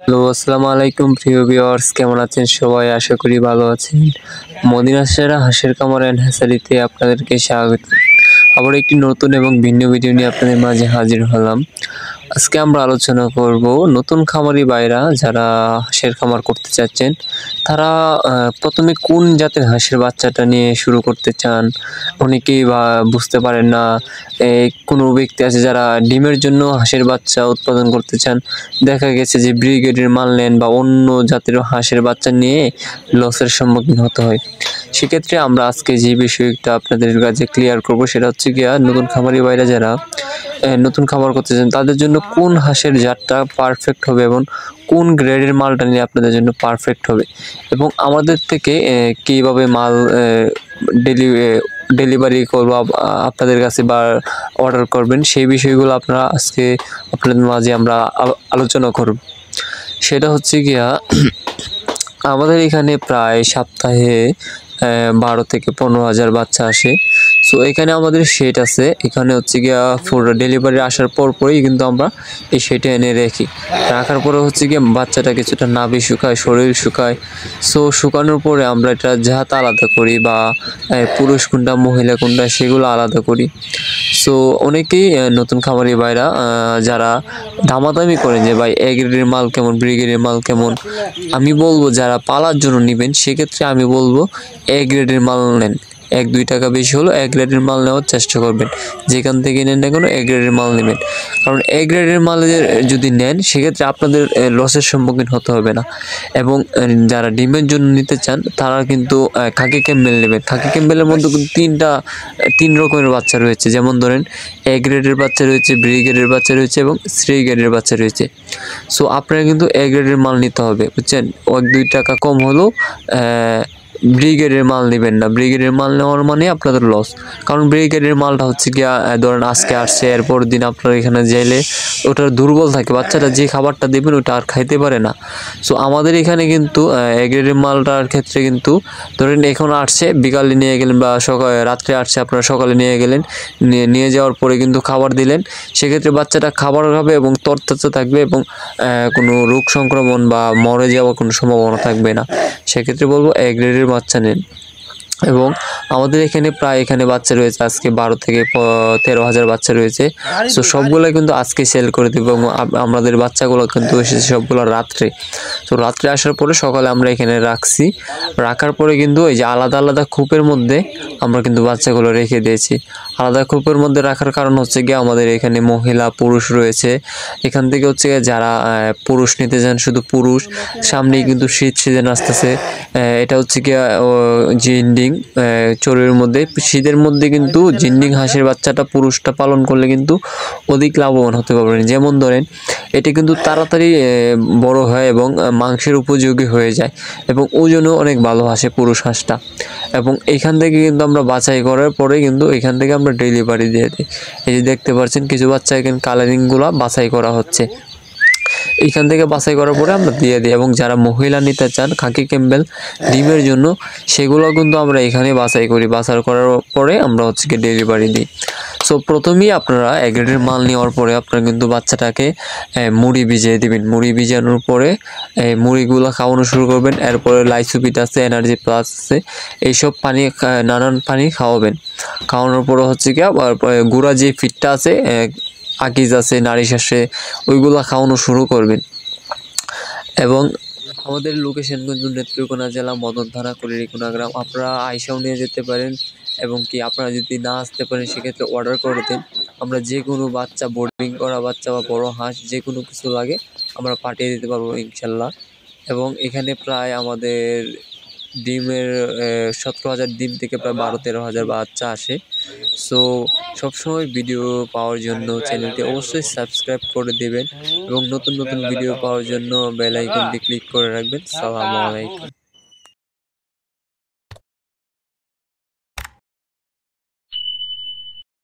Hello, আসসালামু আলাইকুম প্রিয় ভিউয়ার্স, কেমন আছেন সবাই? আশা করি ভালো আছেন। মদিনা সেরা হাঁসের খামার অ্যান্ড হ্যাচারিতে আপনাদেরকে স্বাগত। আবার একটি নতুন এবং ভিন্ন ভিডিও নিয়ে আপনাদের মাঝে হাজির হলাম। আজকে আমরা আলোচনা করব নতুন খামারি ভাইরা যারা হাঁসের খামার করতে চাচ্ছেন, তারা প্রথমে কোন জাতের হাঁসের বাচ্চাটা নিয়ে শুরু করতে চান। অনেকেই বা বুঝতে পারেন না। কোনো ব্যক্তি আছে যারা ডিমের জন্য হাঁসের বাচ্চা উৎপাদন করতে চান। দেখা গেছে যে ব্রিগেডের মাল নেন বা অন্য জাতের হাঁসের বাচ্চা নিয়ে লসের সম্মুখীন হতে হয়। সেক্ষেত্রে আমরা আজকে যে বিষয়টা আপনাদের কাছে ক্লিয়ার করব সেটা হচ্ছে গিয়া নতুন খামারি ভাইরা যারা নতুন খামার করতে চান তাদের জন্য কোন হাঁসের জাতটা পারফেক্ট হবে এবং কোন গ্রেডের মালটা নিয়ে আপনাদের জন্য পারফেক্ট হবে, এবং আমাদের থেকে কীভাবে মাল ডেলিভারি করবো আপনাদের কাছে বা অর্ডার করবেন, সেই বিষয়গুলো আপনারা আজকে আপনাদের মাঝে আমরা আলোচনা করব। সেটা হচ্ছে গিয়া আমাদের এখানে প্রায় সপ্তাহে 12 থেকে 15,000 বাচ্চা আসে। সো এখানে আমাদের শেড আছে, এখানে হচ্ছে গিয়া ফুড ডেলিভারি আসার পরই কিন্তু আমরা এই শেডে এনে রাখার পরে হচ্ছে গিয়ে বাচ্চাটা কিছুটা নাভি শুকায়, শরীর শুকায়। সো শুকানোর পরে আমরা এটা জাত আলাদা করি বা পুরুষ কোনটা মহিলা কোনটা সেগুলো আলাদা করি। সো অনেকেই নতুন খামারি ভাইরা যারা দামাদামি করেন যে ভাই এ গ্রেডের মাল কেমন, বি গ্রেডের মাল কেমন, আমি বলবো যারা পালার জন্য নেবেন সেক্ষেত্রে আমি বলবো এ গ্রেডের মাল নেন। 1-2 টাকা বেশি হলো এ গ্রেডের মাল নেওয়ার চেষ্টা করবেন। যেখান থেকে নেন না কেন এ গ্রেডের মাল নেবেন, কারণ এ গ্রেডের মাল যদি নেন সেক্ষেত্রে আপনাদের লসের সম্মুখীন হতে হবে না। এবং যারা ডিমের জন্য নিতে চান তারা কিন্তু খাকি ক্যাম্বেল নেবেন। খাকি ক্যাম্বেলের মধ্যে কিন্তু 3 রকমের বাচ্চা রয়েছে, যেমন ধরেন এ গ্রেডের বাচ্চা রয়েছে, বি গ্রেডের বাচ্চা রয়েছে এবং সি গ্রেডের বাচ্চা রয়েছে। সো আপনারা কিন্তু এ গ্রেডের মাল নিতে হবে, বুঝছেন? 1-2 টাকা কম হলেও ব্রিগেডের মাল নেবেন না। ব্রিগেডের মাল নেওয়ার মানে আপনাদের লস, কারণ ব্রিগেডের মালটা হচ্ছে গিয়া ধরেন আজকে আসছে, এরপর দিন আপনার এখানে যাইলে ওটা দুর্বল থাকে, বাচ্চাটা যে খাবারটা দেবেন ওটা আর খাইতে পারে না। সো আমাদের এখানে কিন্তু এ গ্রেডের মালটার ক্ষেত্রে কিন্তু ধরেন এখন আসছে, বিকালে নিয়ে গেলেন বা রাত্রে আসছে, আপনারা সকালে নিয়ে গেলেন, নিয়ে যাওয়ার পরে কিন্তু খাবার দিলেন, সেক্ষেত্রে বাচ্চাটা খাবার খাবে এবং তরতাজা থাকবে এবং কোনো রোগ সংক্রমণ বা মরে যাওয়ার কোনো সম্ভাবনা থাকবে না। সেক্ষেত্রে বলবো এ গ্রেডের বাচ্চা নেন। এবং আমাদের এখানে বাচ্চা রয়েছে আজকে 12 থেকে 13,000 বাচ্চা রয়েছে। সো সবগুলো কিন্তু আজকে সেল করে দেবো এবং আমাদের বাচ্চাগুলো কিন্তু এসেছে সবগুলো রাত্রে। তো রাত্রে আসার পরে সকালে আমরা এখানে রাখার পরে কিন্তু এই যে আলাদা আলাদা খোপের মধ্যে আমরা কিন্তু বাচ্চাগুলো রেখে দিয়েছি। আলাদা খোপের মধ্যে রাখার কারণ হচ্ছে গিয়ে আমাদের এখানে মহিলা পুরুষ রয়েছে। এখান থেকে হচ্ছে যারা পুরুষ নিতে চান, শুধু পুরুষ, সামনেই কিন্তু শীত সিজন আসতেছে। এটা হচ্ছে গিয়া জিন্ডিং চড়ুইয়ের মধ্যে, শীতের মধ্যে কিন্তু জিন্ডিং হাঁসের বাচ্চাটা পুরুষটা পালন করলে কিন্তু অধিক লাভবান হতে পারবেন। যেমন ধরেন এটা কিন্তু তাড়াতাড়ি বড় হয় এবং মাংসের উপযোগী হয়ে যায় এবং ওজনও অনেক ভালো আসে পুরুষ হাঁসটা। এবং এখান থেকে কিন্তু আমরা বাছাই করার পরে কিন্তু এখান থেকে আমরা ডেলিভারি দিয়ে দিই। এই যে দেখতে পাচ্ছেন কিছু বাচ্চা এখানে কালারিংগুলো বাছাই করা হচ্ছে, এইখান থেকে বাছাই করার পরে আমরা দিয়ে দিই। এবং যারা মহিলা নিতে চান খাকি ক্যাম্বেল ডিমের জন্য, সেগুলো কিন্তু আমরা এখানে বাছাই করি, বাছাই করার পরে আমরা হচ্ছে কি ডেলিভারি দিই। সো প্রথমেই আপনারা এ গ্রেডের মাল নেওয়ার পরে আপনারা কিন্তু বাচ্চাটাকে মুড়ি ভিজিয়ে দিবেন। মুড়ি ভিজানোর পরে মুড়িগুলো খাওয়ানো শুরু করবেন। এরপরে লাইসোবিট আছে, এনার্জি প্লাস আছে, এইসব পানি, নানান পানি খাওয়াবেন। খাওয়ানোর পরে হচ্ছে কি গুঁড়া যে ফিডটা আছে, আকিজ আছে, নারিশ আছে, ওইগুলো খাওয়ানো শুরু করবেন। এবং আমাদের লোকেশন কিন্তু নেত্রকোনা জেলা, মদন থানা, কুড়িরিকুনা গ্রাম। আপনারা আইসাও নিয়ে যেতে পারেন এবং কি আপনারা যদি না আসতে পারেন সেক্ষেত্রে অর্ডার করে দিন। আমরা যে কোনো বাচ্চা, বোর্ডিং করা বাচ্চা বা বড় হাঁস যে কোনো কিছু লাগে আমরা পাঠিয়ে দিতে পারবো ইনশাল্লাহ। এবং এখানে প্রায় আমাদের ডিমের 17,000 ডিম থেকে প্রায় 12-13,000 বাচ্চা আসে। সো সবসময় ভিডিও পাওয়ার জন্য চ্যানেলটি অবশ্যই সাবস্ক্রাইব করে দেবেন এবং নতুন নতুন ভিডিও পাওয়ার জন্য বেল আইকনটি ক্লিক করে রাখবেন। আসসালামু আলাইকুম।